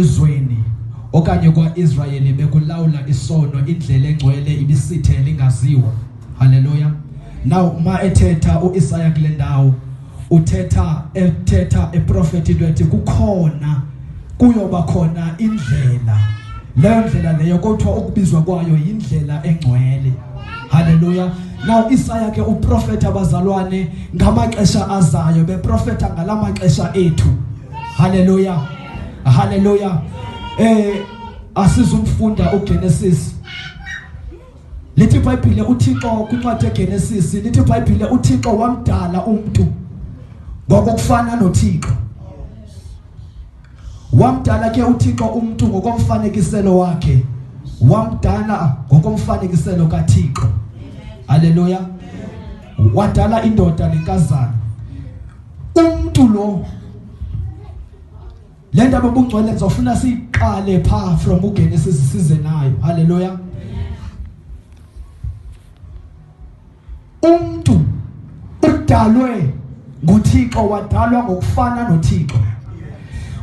ezweni okanye kwaIsrayeli bekulawula isono indlela engcwele ibisithe lingaziwa. Hallelujah. Now ma ethetha uIsaya kule ndawo ethetha eprofeti lwethi kukhona kuyoba khona indlela. Leyo ndlela leyo kuthiwa ukubizwa kwayo indlela engcwele. Hallelujah. Now Isaya ke uprofeta abazalwane ngamaxesha azayo beprofeta ngalamaxesha ethu. Hallelujah. Hallelujah. Asizumfunda uGenesis. Lithi iBhayibhile uThixo kwincwadi yeGenesis lithi iBhayibhile uThixo wamdala umuntu ngokufana noThixo. Wamdala ke uThixo umuntu ngokomfanekiselo wakhe. Wamdala ngokomfanekiselo kaThixo. Hallelujah. Wadala indoda nenkazana. Umuntu lo lenda bobungcwele ngizofuna siqale pha from uGenesis size nayo. Hallelujah. Umuntu udalwe nguThixo, wadalwa ngokufana noThixo.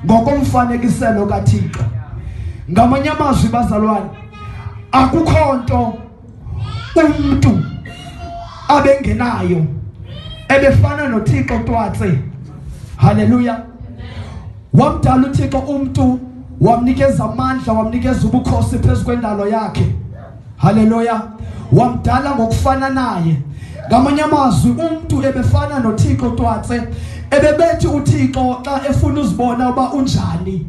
Ngokomfanekiselo kaThixo. Ngamanye amazwi bazalwane akukho nto umuntu abengenayo ebefana noThixo twatse. Hallelujah. Wamdala uThixo umuntu wamnikeza amandla, wamnikeza ubukhosi phezu kwendalo yakhe. Hallelujah. Wamdala ngokufana naye. Ngamanye amazwi umuntu ebefana noThixo twatse, ebebethi uThixo xa efuna uzibona uba unjani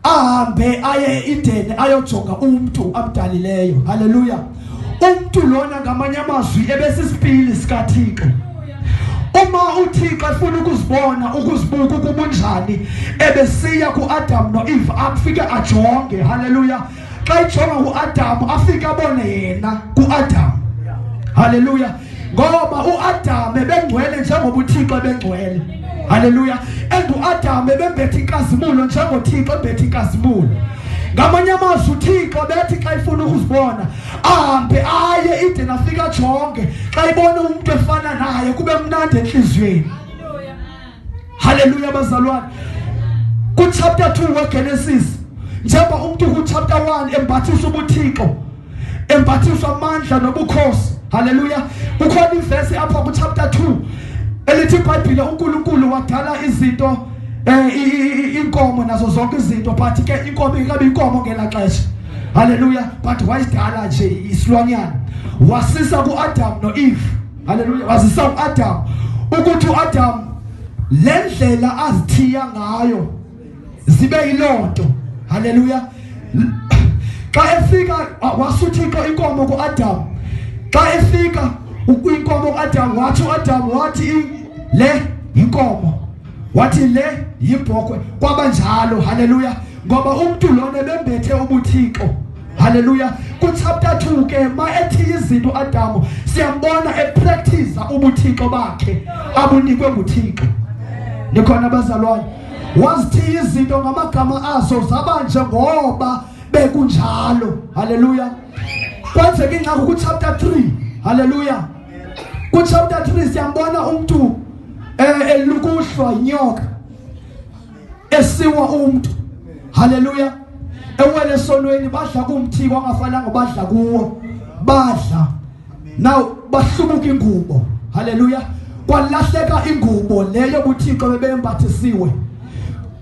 ahambe aye indene ayojonga umuntu amdalileyo. Hallelujah. Umuntu lona ngamanye amazwi ebesisipili sikaThixo. Uma uThixo efuna ukuzibona ukuzibuka ukuba unjani ebesiya kuAdam noEve afike ajonge. Hallelujah. Xa ejonga uAdam afike abone yena kuAdam. Hallelujah. Ngoba uAdam ebengcwele njengoba uThixo ebengcwele. Hallelujah. uAdam ebembethe inkazimulo njengoThixo ebethe inkazimulo. Ngamanye amazwi uThixo bethi xa efuna ukuzibona ahambe aye indeni afika ajonge. Xa ibona umuntu efana naye kube mnandi enhliziyweni. Hallelujah bazalwane. Ku chapter 2 weGenesis njengoba umuntu ku chapter 1 embathiswa ubuThixo, embathiswa amandla nobukhosi. Hallelujah. Kukhona iverse apha ku chapter 2 elithi iBhayibhile uNkulunkulu wadala izinto inkomo nazo zonke izinto, but ke inkomo ingabe inkomo ngelaxesha. Hallelujah. But wayidala nje isilwanyana. Wasisa kuAdam noEve. Hallelujah. Wasisa kuAdam ukuthi uAdam lendlela azithiya ngayo zibe yilonto. Hallelujah. Xa efika wasuthixo inkomo kuAdam. Xa efika inkomo kuAdam wathi uAdam wathi le inkomo, wathi le yibhokwe, kwaba njalo. Hallelujah. Ngoba umuntu lona bembethe ubuThixo. Hallelujah. Ku chapter 2 ke ma ethi izinto uAdam siyambona epractice ubuThixo bakhe abunikwe nguThixo. Nikhona bazalwane. Wazithi izinto ngamagama azo zabanje ngoba bekunjalo. Hallelujah. Kwenzeka ingxaki ku chapter 3. Hallelujah. Ku chapter 3 siyambona umuntu elukuhlwa inyoka esiwa umuntu. Hallelujah. Ewele sonweni badla kumthi kwangafananga badla kuwo. Badla. Now bahlumuka ingubo. Hallelujah. Kwalahleka ingubo leyo ubuThixo bebembathisiwe.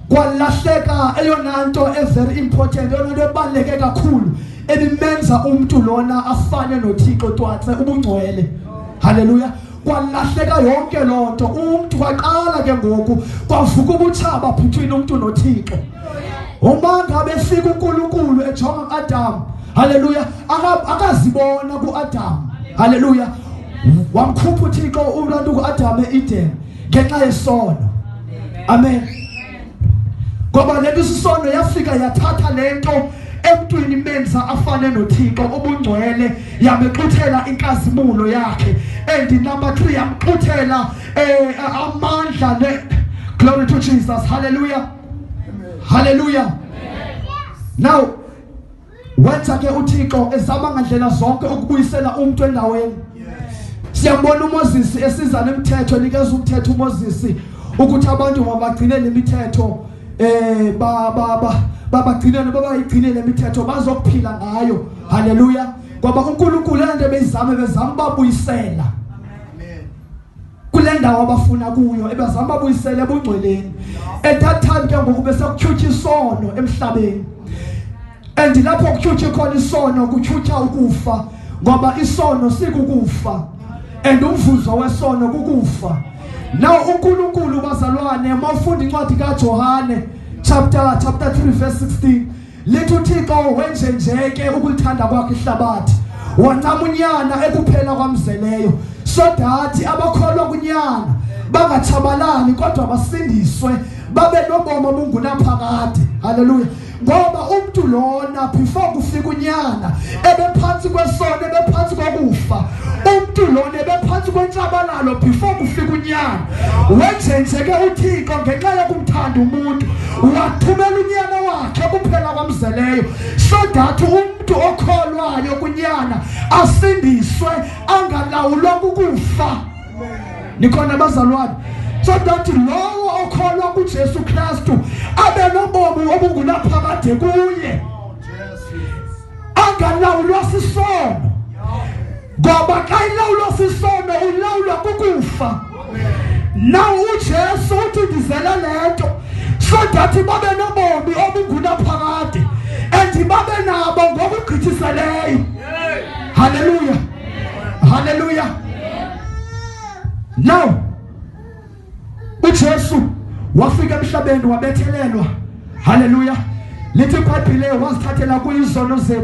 Kwalahleka eyona nto very important, eyona nto ebaluleke kakhulu ebimenza umuntu lona afane noThixo twatse ubungcwele. Hallelujah. Kwalahleka yonke lonto umuntu kwaqala ke ngoku kwavuka ubuthaba between umuntu noThixo. Uma ngabe efika uNkulunkulu ejonga uAdam. Hallelujah. Akazibona kuAdam. Hallelujah. Wamkhupha uThixo umuntu kuAdam eEden ngenxa yesono. Amen. Ngoba le isono yafika yathatha lento emntwini menza afane noThixo ubungcwele, yamexuthela inkazimulo yakhe. And number 3 yamxuthela amandla ne glory to Jesus. Hallelujah. Hallelujah. Now wenza ke uThixo ezama ngandlela zonke ukubuyisela umuntu endaweni. Siyambona uMoses esiza nemithetho, nikeza umthetho uMoses ukuthi abantu mabagcine lemithetho babagcinele babayigcinele imithetho bazokuphila ngayo. Haleluya. Ngoba uNkulunkulu lento bezama babuyisela kule ndawo abafuna kuyo, ebezama babuyisele ebungcweleni. At that time ke ngoku bese kutyhutyha isono emhlabeni, and lapho kutyhutyha khona isono kutyhutyha ukufa, ngoba isono sikukufa and umvuzo wesono kukufa. Now uNkulunkulu bazalwane, mawufunda incwadi kaJohane chapter 3 verse 16, lithi uThixo wenje nje ke ukulithanda kwakhe ihlabathi wancama unyana ekuphela kwamzeleyo, so that abakholwa kunyana bangatshabalali kodwa basindiswe babe nobomi obungunaphakade. Haleluya. Ngoba umuntu lona before kufika unyana ebephansi kwesono, ebephansi kokufa, umuntu lona ebephansi kwentshabalalo before kufika unyana. Wenje ke uThixo ngenxa yokumthanda umuntu wathumela unyana wakhe kuphela kwamzeleyo, so that umuntu okholwayo kunyana asindiswe angalawulwa kukufa. Nikhona bazalwane? So that lowo okholwa kuJesu Kristu abe nobomi obungunaphakade kuye, angalawulwa sisono. Ngoba xa ilawulwa sisono ulawulwa kukufa. Now uJesu uthi ndizela lento so that babe nobomi obungunaphakade and babe nabo ngokugqithiseleyo. Hallelujah. Hallelujah. Now uJesu wafika emhlabeni wabethelelwa. Hallelujah. Lithi iBhayibhile wazithathela kuyizono zethu.